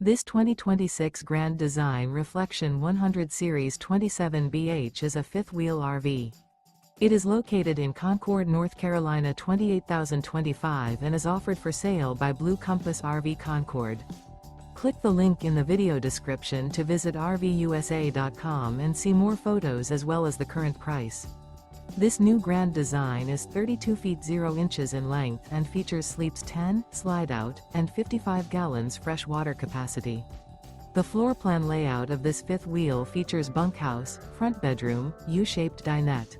This 2026 Grand Design Reflection 100 Series 27BH is a fifth-wheel RV. It is located in Concord, North Carolina 28025 and is offered for sale by Blue Compass RV Concord. Click the link in the video description to visit RVUSA.com and see more photos as well as the current price. This new Grand Design is 32 feet 0 inches in length and features sleeps 10, slide-out, and 55 gallons fresh water capacity. The floor plan layout of this fifth wheel features bunkhouse, front bedroom, U-shaped dinette.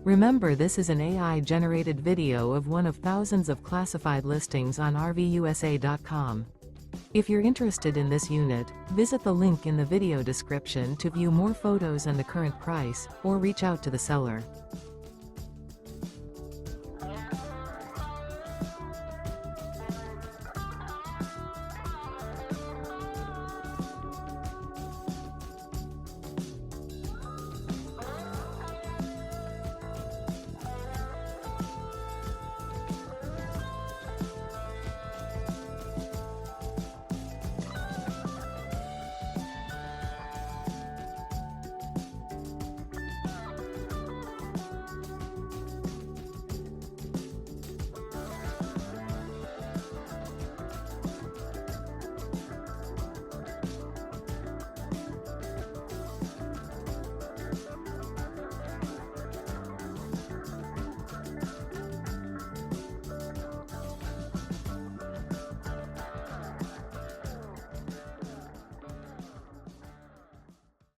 Remember, this is an AI-generated video of one of thousands of classified listings on RVUSA.com. If you're interested in this unit, visit the link in the video description to view more photos and the current price, or reach out to the seller.